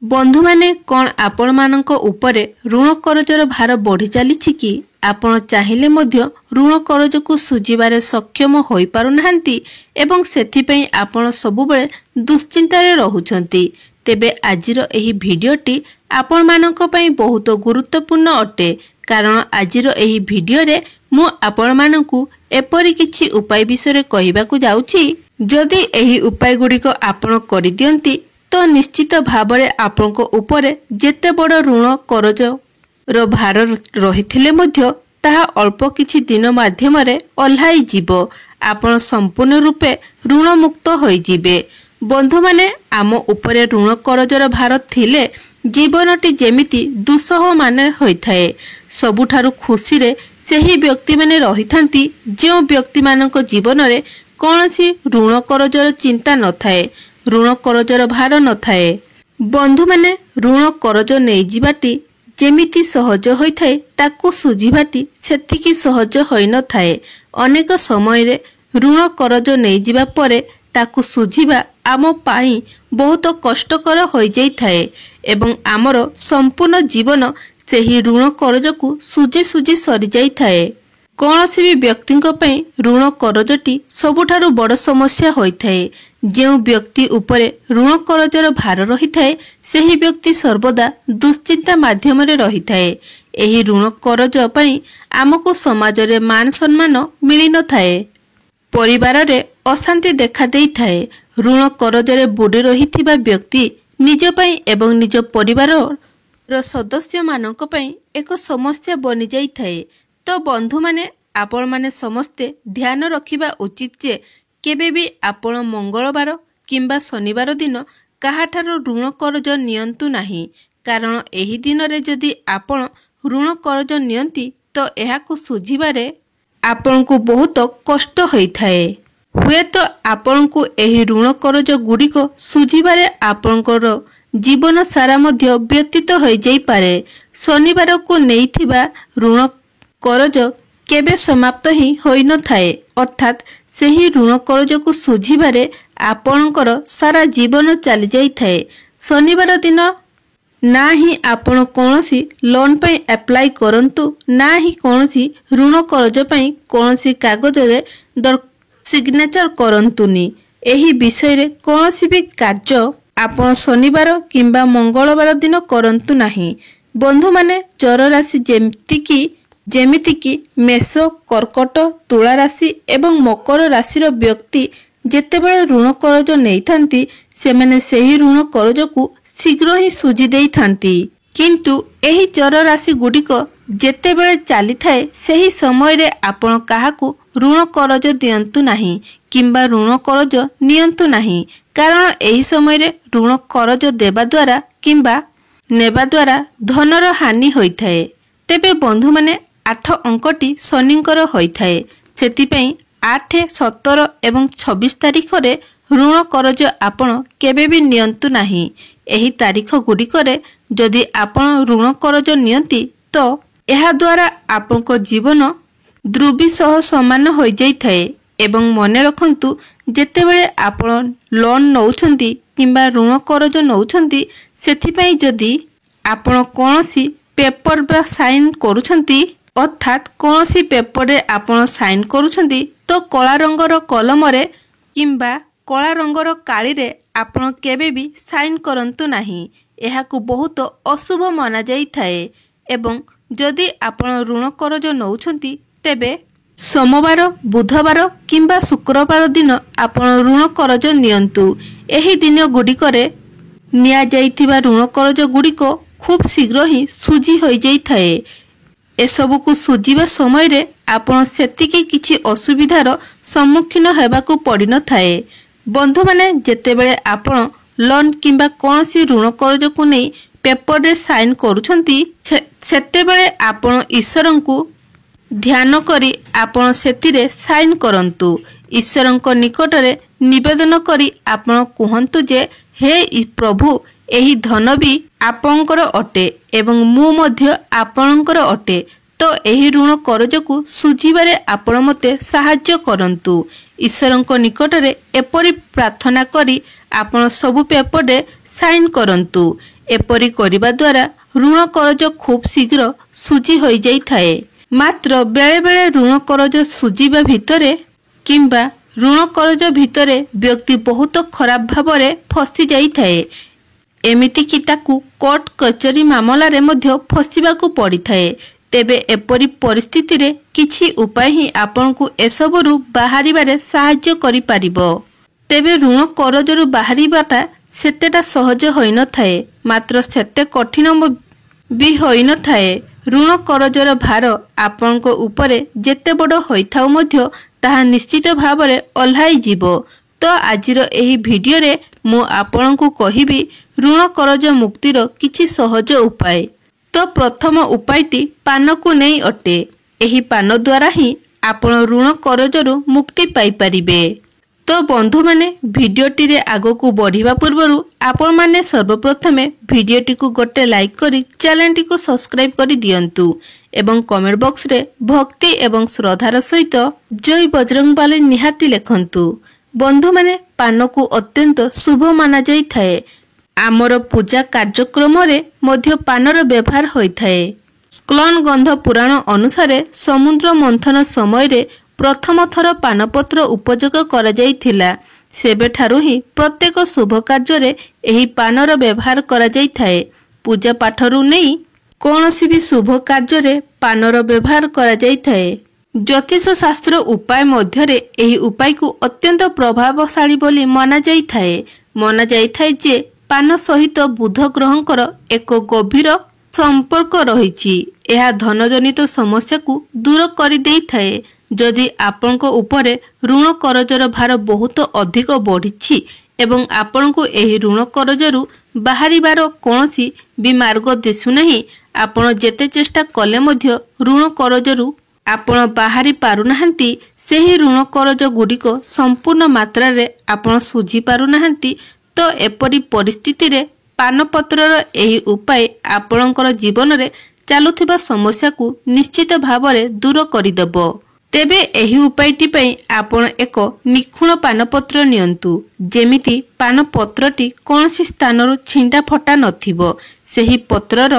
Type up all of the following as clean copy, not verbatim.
बंधु माने कौन आपण मानक उपरे ऋण करजर भार बढ़ी चली कि आपण चाहिए मध्य ऋण करज को सुझिबारे सक्षम होई पारुनाहांती एवं सेथिपई आपण सबुबेले दुश्चिंतारे रहुछंती। तेबे आजिर एही भिडियोटी आपण मानक पई बहुत गुरुत्वपूर्ण अटे, कारण आजिर एही भिडियो रे मु आपण मानकु एपरि किछि उपाय विषय कहिबाकु जाउछि। जदि एही उपाय गुड़िक आपण करि दियंती तो निश्चित भावरे आपनको उपरे जेते बड़ ऋण करज रो भार रहिथिले मध्य ताहा अल्प किछि दिन माध्यम रे ओल्हाई जीवो। आपण संपूर्ण रूपे ऋण मुक्त होई जिवे। बंधु माने आम उपरे ऋण करजर भार थिले जीवनटी जेमिति दुसह माने होइथाए। सबुठारु खुशी रे सेही व्यक्ति माने रहिथांती जे व्यक्ति मानक जीवन रे कोनोसी ऋण करजर चिंता न थाए, ऋण करजर भार न थाए। बंधु माने ऋण करज नै जिबाटी जेमिति सहज होइथाए ताकू सुझिबाटी सेतिकी सहज होई न थाए। अनेक समय रे ऋण करज नै जिबा परे ताकू सुझिबा आम पाई बहुत कष्टकर होई जाई थाए एवं आमर संपूर्ण जीवन सेही ऋण करज को सुझी सुझी सरी जाई थाए। कौनसी भी व्यक्ति ऋण करजटी सबुठारु बड़ समस्या होइथाए। जो व्यक्ति उपरे ऋण करजर भार रही थाए सेही व्यक्ति सर्वदा दुश्चिंता माध्यम रे रही थाए। एही ऋण करज पई आमको समाज रे मान सम्मान मिली न थाए, परिवार रे अशांति देखा देई थाए। ऋण करजरे बुडी रहिथिबा व्यक्ति निज पई एवं निज परिवार रो सदस्य मानक पई एक समस्या बनि जाई थाए। तो बंधु माने आपण माने समस्ते ध्यान रखिबा उचित जे केबे भी आपण मंगलवार किंबा शनिवार दिन काहाठारो ऋण करज नियंतु नाही, कारण एही दिन रे जदि आपण ऋण करज नियंती तो एहाकु सुझिबारे आपनकु बहुत कष्ट होइथाए। हुए तो आपनकु एही ऋण करज गुड़िक सुझिबारे आपनकर जीवन सारा मध्य व्यतीत होई जाई पारे। शनिवार को नेइथिबा ऋण करज केबे समाप्त ही होई न थाए, अर्थात सेही ऋण करज को सुझिबारे आपनकर सारा जीवन चली जाई थाए। शनिवार दिन ना ही आपण कोनोसी लोन पई अप्लाई करंतु, ना ही कोनोसी ऋण करज पई कोनोसी कागज रे सिग्नेचर करंतुनी। एही विषय रे कोनोसी भी कार्य आपण शनिवार किंबा मंगलवार दिन करंतु नाही। बंधु माने चर राशि जेमितिकी मेष, कर्कट, तुला राशि एवं मकर राशिर व्यक्ति जेतेबेले ऋण करज नेइथांती सेमाने सेही ऋण करज को शीघ्र ही सुझी देइथांती। किंतु एही चर राशि गुड़िक जेतेबेले चली थाए सेही समय रे आपण काहाकू ऋण करज दियंतु नाही किंबा ऋण करज नियंतु नाही, कारण एही समय रे ऋण करज देबा द्वारा किंबा नेबा द्वारा धनर हानि होइथाए। तेबे बंधु माने 8 अंकटी शनिंकर होइथाए। सेतिपई 8, 17 एवं 26 तारीख रे ऋण करज आपण केबे भी नियंतु नाही। एही तारीख गुड़िक रे जदि आपण ऋण करज नियंती तो एहा द्वारा आपनको जीवन ध्रुवी सह समान होई जाई थाए। एवं मने रखंतु जेतेबेले आपण लोन नौछंती किंबा ऋण करज नौछंती सेथिपई जदि आपण कोनोसी पेपर बा साइन करूछंती, अर्थात कोनोसी पेपर रे आपण साइन करूछंती तो कला रंगर कलम रे किंबा कला रंगर काली रे आपण केबे भी साइन करंतु नाही। एहाकु बहुत अशुभ माना जाई थाए। एवं जदि आपण ऋण करज नौछंती तेबे सोमवार, बुधवार किंबा शुक्रवार दिन आपण ऋण करज नियंतु। एही दिन गुड़िक रे निया जाइथिबा ऋण करज गुड़िक खूब शीघ्र ही सुझी होई जाई थाए। एसबु को सुझिबा समय रे आपण सेतिकी किछि असुविधार सम्मुखीन हेबाकू पड़ी न थाए। बंधु माने जेतेबेले आपण लोन किंबा कोनोसी ऋण करज को नै पेपर रे साइन करूछंती सेतेबेले आपण ईश्वरंकु ध्यान करी आपण सेतिरे साइन करंतु। ईश्वरंक निकट रे निवेदन करी आपण कहंतु जे हे प्रभु एही धन भी आपणकर अटे एवं मु मध्य आपणकर अटे, तो एही ऋण करज को सुझिबारे आपण मते सहाय्य करंतु। ईश्वरंक निकट रे एपरि प्रार्थना करी आपण सबु पेपर रे साइन करंतु। एपरी करिबा द्वारा ऋण करज खूब शीघ्र सुझी होई जाई थाए। मात्र बेले बेले ऋण करज सुझीबा भितरे किंबा ऋण करज भितरे व्यक्ति बहुत खराब भावरे फसी जाई थाए। एमिति कि ताकू कोर्ट कचेरी मामलारे मध्य फसिबाकू पड़ी थाए। तेबे एपरी परिस्थिति रे किछि उपाय ही आपनकू एसबरु बाहरिबारे सहाय्य करि पारिबो। तेबे ऋण करजरु बाहरिबाटा सेतेटा सहज होई न थाए, मात्र सेते कठिन भी होई न थाए। ऋण करजर भार आपनको उपरे जेते बड़ होइथाउ मध्य ताहा निश्चित भावरे ओल्हाई जीवो। तो आजिर एही भिडियो रे मु आपनकू कहिबी ऋण करज मुक्तिर किछि सहज उपाय। तो प्रथम उपायटी पान को नहीं अटे। एही पान द्वारा ही आपण ऋण करजरु मुक्ति पाई परिबे। तो बंधु माने भिडियोटी रे आगो को बढ़िबा पूर्वरु आपण माने सर्वप्रथमे भिडियोटी को गोटे लाइक करी चैनल टी को सब्सक्राइब करी दियंतु एवं कमेंट बॉक्स रे भक्ति एवं श्रद्धार सहित जय बजरंगबली निहाती लेखंतु। बंधु माने पान को अत्यंत शुभ माना जाई थाए। आमर पूजा कार्यक्रम रे मध्य पानर व्यवहार होई थाए। स्क्लन गंध पुराण अनुसारे समुद्र मंथन समय रे प्रथम थर पानपत्र उपयोग करा जाइथिला। सेबेठारु ही प्रत्येक शुभ कार्य रे एही पानर व्यवहार करा जाई थाए। पूजा पाठरु नहीं कोनोसी भी शुभ कार्य रे पानर व्यवहार करा जाई थाए। ज्योतिष शास्त्र उपाय मध्य रे एही उपाय को अत्यंत प्रभावशाली बोली माना जाई थाए। माना जाई थाए जे पान सहित बुध ग्रहंकर एक गभीर संपर्क रहिछि। एहा धनजनित समस्या को दूर करि देई थाए। जदि आपनको उपरे ऋण करजर भार बहुत अधिक बढ़िछि एवं आपनको एही ऋण करजरु बाहरिबार कोनोसी भी मार्ग दिसु नाही, आपण जेते चेष्टा कले मध्य ऋण करजरु आपण बाहरी पारु नाहंती, सेही ऋण करज गुडिक संपूर्ण मात्रा रे आपण सुझी पारु नाहंती, तो एपरी परिस्थिति रे पानपत्रर एही उपाय आपणकर जीवन रे चालुथिबा समस्या को निश्चित भावरे दूर करिदेबो। तेबे एही उपायटी पई आपण एक निखुण पानपत्र नियंतु। जेमिति पानपत्रटी कोनसी स्थानरु छिंडा फटा नथिबो। सेही पत्रर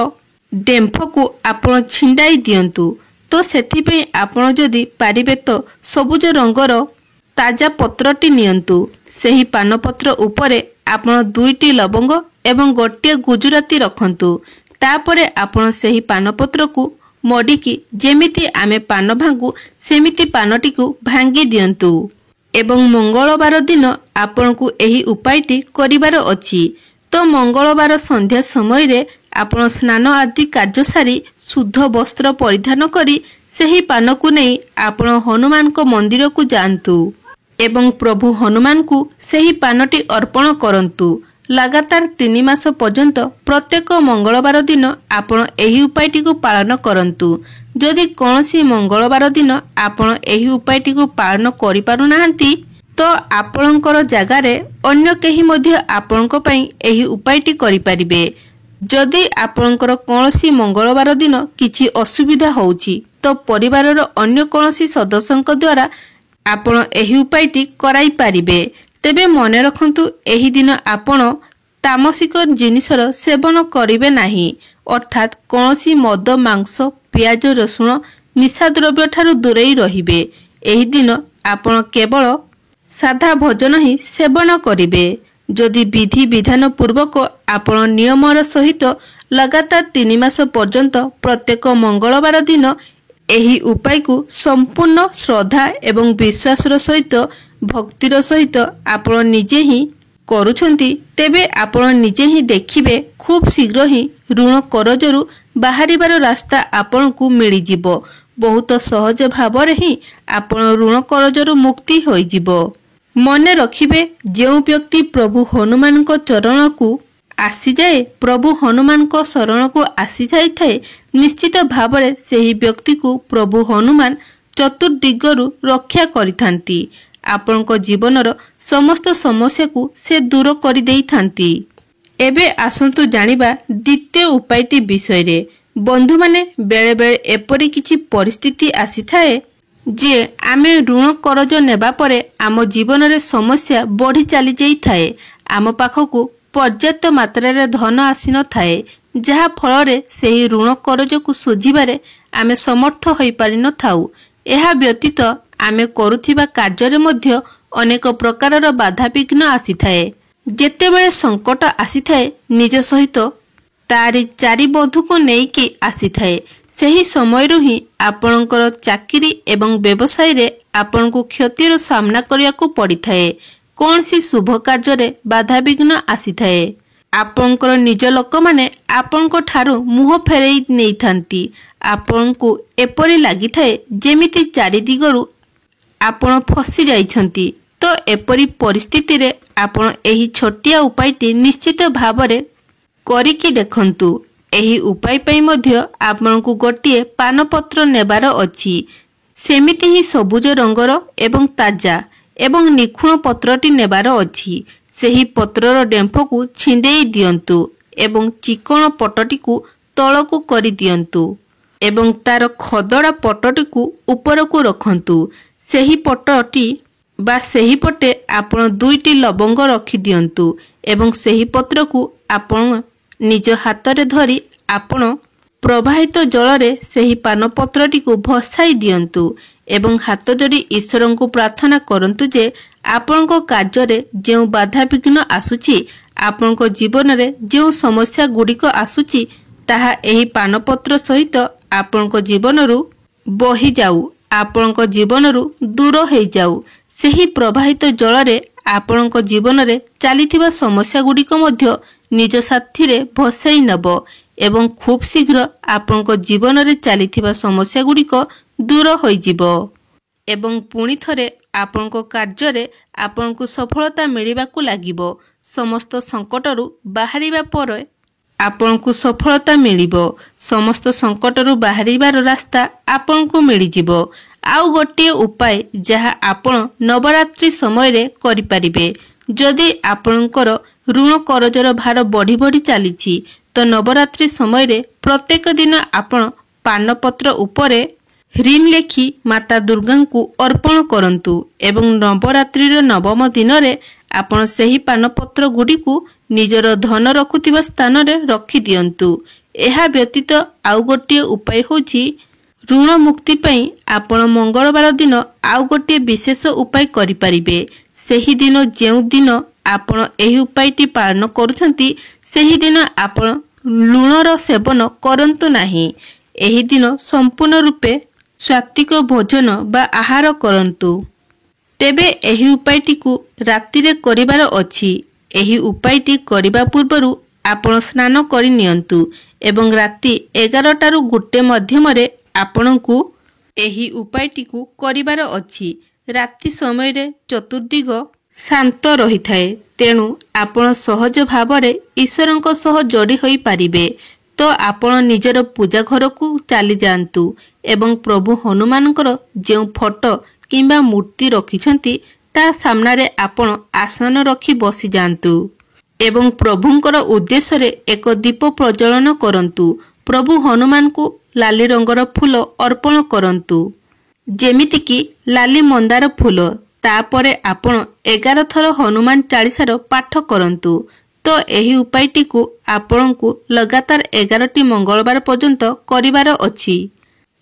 डेम्फ को आपण छिंडाई दियंतु। तो सेथि पई आपण जदि पारिबे तो सबुज रंगर ताजा पत्रटी नियंतु। सेही पानपत्र उपरे आपण 2टी लवंग एवं गोटे गुजराती रखंतु। तापरे आपण सेही पानपत्र को मडिकी जेमिति आमे पान भांगू सेमिति पानटी को भांगी दियंतु एवं मंगलवार दिन आपनकू एही उपायटी करिबार अछि। तो मंगलवार संध्या समय रे आपण स्नान आदि कार्य सारी शुद्ध वस्त्र परिधान करी सेही पान को नहीं आपण हनुमान को मंदिर को जांतु एवं प्रभु हनुमान को सेही पानटी अर्पण करंतु। लगातार 3 मास पर्यंत प्रत्येक मंगलवार दिन आपण एही उपायटी को पालन करंतु। जदि कोनोसी मंगलवार दिन आपण एही उपायटी को पालन करि पारु नाहंती, तो आपणकर जागा रे अन्य केही मध्य आपणको पई एही उपायटी करि परिबे। जदि आपणकर कोनोसी मंगलवार दिन किछि असुविधा होउची, तो परिवारर अन्य कोनोसी सदस्यक द्वारा आपण एही उपायटी कराई पारिबे। तेबे मने रखंतु एही दिन आपण तामसिक जिनिसर सेवन करिवे नाही, अर्थात कोनोसी मद मांस पियाज रसुण निशा द्रव्य ठारू दूरेई रहिबे। एही दिन आपण केवल साधा भोजन ही सेवन करिवे। जदि विधि विधान पूर्वक आपण नियमर सहित लगातार 3 मास पर्यंत प्रत्येक मंगलवार दिन एही उपाय को संपूर्ण श्रद्धा एवं विश्वासर सहित भक्तिर सहित आपण निजे ही करूछंती, तेबे आपण निजे ही देखिबे खूब शीघ्र ही ऋण करजरु बाहरिबार रास्ता आपण को मिली जिवो। बहुत सहज भाव रे ही आपण ऋण करजरु मुक्ति होई जिवो। मने रखिबे जेउ व्यक्ति प्रभु हनुमान को चरण को आसी जाए, प्रभु हनुमान को शरण को आसी जाई थाए, निश्चित भाव रे सेही व्यक्ति को प्रभु हनुमान चतुर्दिगरु रक्षा करिथांती। आपनको जीवनर समस्त समस्या को से दूर करि देई थांती। एबे आसंतु जानिबा द्वितीय उपायटी विषय रे। बंधु माने बेले बेले एपरि किछि परिस्थिति आसी थाए जे आमे ऋण करज नेबा परे आम जीवन रे समस्या बढ़ी चली जाई थाए। आम पाखकू पर्याप्त मात्रा धन आसी न थाए, जहा फल से ऋण करज को सुझिबारे आमे समर्थ होई पारि न थाउ। एहा व्यतीत आमे करुथिबा कार्य मध्य अनेक प्रकारर बाधाविघ्न आसी थाए। जेतेबेले संकट आसी थाए निज सहित तारी चारि बंधु को नेइकी आसी थाए। सही समय ही आपणकर चाकरी एवं व्यवसाय रे आपनको क्षतिर सामना करिया को पड़ी थाए। कौन सी शुभ कार्य बाधाविघ्न आसी थाए। आपणकर निज लोक माने आपणको ठारू मुह फेरई नहीं थांती। आपणको एपरि लागि थाए जेमिति चारि दिगरु आपण फसी जाइछंती। तो एपरि परिस्थिति रे आपण एही छोटिया उपायटी निश्चित भावरे करिकी देखंतु। एही उपाय पई मध्य आपणको गोटिए पानपत्र नेबार अछि। सेमिति ही सबुज रंगर एवं ताजा एवं निखुण पत्रटी नेबार अछि। सेही पत्रर डेम्फ को छिंडेई दियंतु एवं चिकण पटटी को तळकु करि दियंतु एवं तार खदड़ा पटटी को ऊपर को रखंतु। सेही पटटी बा सेही पटे आपण दुईटी लवंग रखि दियंतु एवं सेही पत्र को आपण निज हाथ रे धरी आपण प्रवाहित जल रे सेही पानपत्रटी को भसाई दियंतु एवं हाथ जोड़ी ईश्वर को प्रार्थना करंतु जे आपणको कार्य रे जेउ बाधाविघ्न आसुची, आपणको जीवन रे जेउ समस्या गुड़िक आसुची ताहा एही पानपत्र सहित आपणको जीवनरु बही जाऊ, आपणको जीवनरु दूर हेई जाऊ। सेही प्रवाहित जल रे आपणको जीवन रे चालिथिबा समस्या गुड़िक मध्य निज साथी रे भसाई नब एवं खूब शीघ्र आपणको जीवन रे चालिथिबा समस्या गुड़िक दूर होई जिवो एवं पुणी थरे आपणको कार्य रे आपणको सफलता मिलिबाकू लागिबो। समस्त संकटरु बाहरिबा परे आपणको सफलता मिलिबो। समस्त संकटरु बाहरिबार रास्ता आपणको मिलि जिवो। आउ गोटे उपाय जहा आपण नवरात्रि समय रे करि परिबे। जदि आपणकर ऋण करजर भार बढ़ी बढ़ी चली तो नवरात्रि समय रे प्रत्येक दिन आपण पानपत्र उपरे ह्रीम लेखि माता दुर्गा को अर्पण करंतु एवं नवरात्रि नवम दिन रे आपण सेही पानपत्र गुडी को निजर धन रखुथिबा स्थान रे रखि दियंतु। एहा व्यतीत आउ गोटे उपाय होछि ऋण मुक्ति पई आपण मंगलवार दिन आउ गोटे विशेष उपाय करि परिबे। सेही दिन जेउ दिन आपण एही उपायटी पालन करूछंती सेही दिन आपण लूणर सेवन करंतु नाही। एही दिन संपूर्ण रूपे सात्विक भोजन बा आहार करंतु। तेबे एही उपायटी को राति रे करिवार अछि। एही उपायटी करिबा पूर्वरु आपण स्नान करि नियंतु एवं राति 11 टारु गुटे मध्यम रे आपणकु एही उपायटी को करिवार अछि। राति समय रे चतुर्दिग शांत रही थाए, तेणु आपण सहज भावरे ईश्वरंक सह जोड़ी होई पारिबे। तो आपण निजर पूजा घर को चली जांतु एवं प्रभु हनुमानकर जे फोटो किंबा मूर्ति रखिछंती ता सामने रे आपण आसन रखी बसी जांतु एवं प्रभुंकर उद्देश्य रे एक दीप प्रज्वलन करंतु। प्रभु हनुमान को लाली रंगर फूल अर्पण करंतु जेमिति कि लाली मंदार फूल। तापरे आपण 11 थर हनुमान चालीसार पाठ करंतु। तो एही उपायटी को आपण को लगातार 11टी मंगलवार पर्यंत करिवार अछि।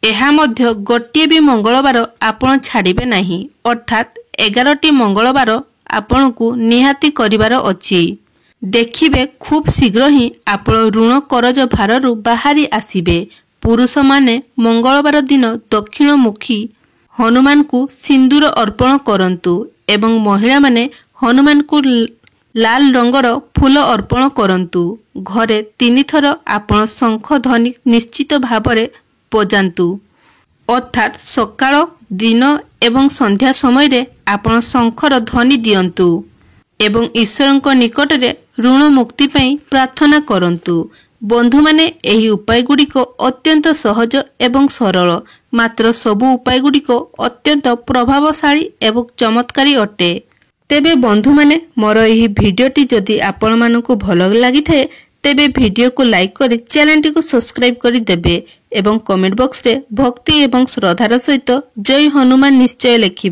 एहा मध्य गोटे भी मंगलवार आपण छाड़िबे नाही, अर्थात 11टी मंगलवार आपण को निहाती करिवार अछि। देखिबे खूब शीघ्र ही आपण ऋण करज भाररु बाहरी आसीबे। पुरुष माने मंगलवार दिन दक्षिणमुखी हनुमान को सिंदूर अर्पण करंतु एवं महिला माने हनुमान को लाल रंगर फूल अर्पण करंतु। घरे 3 थर आपण शंख ध्वनि निश्चित भावरे बजांतु, अर्थात सकाळ दिन एवं संध्या समय रे आपण शंखर ध्वनि दियंतु एवं ईश्वरंक निकट रे ऋण मुक्ति पई प्रार्थना करंतु। बंधु माने एही उपाय गुड़िक अत्यंत सहज एवं सरल, मात्र सबु उपाय गुड़िक अत्यंत प्रभावशाली एवं चमत्कारी अटे। तेबे बंधु माने मोर एही भिडियोटी जदि आपण मानकु भल लागि थाए तेबे भिडियो को लाइक करी चैनल टी को सब्सक्राइब करी देबे एवं कमेंट बॉक्स रे भक्ति एवं श्रद्धार सहित जय हनुमान निश्चय लिखिबे।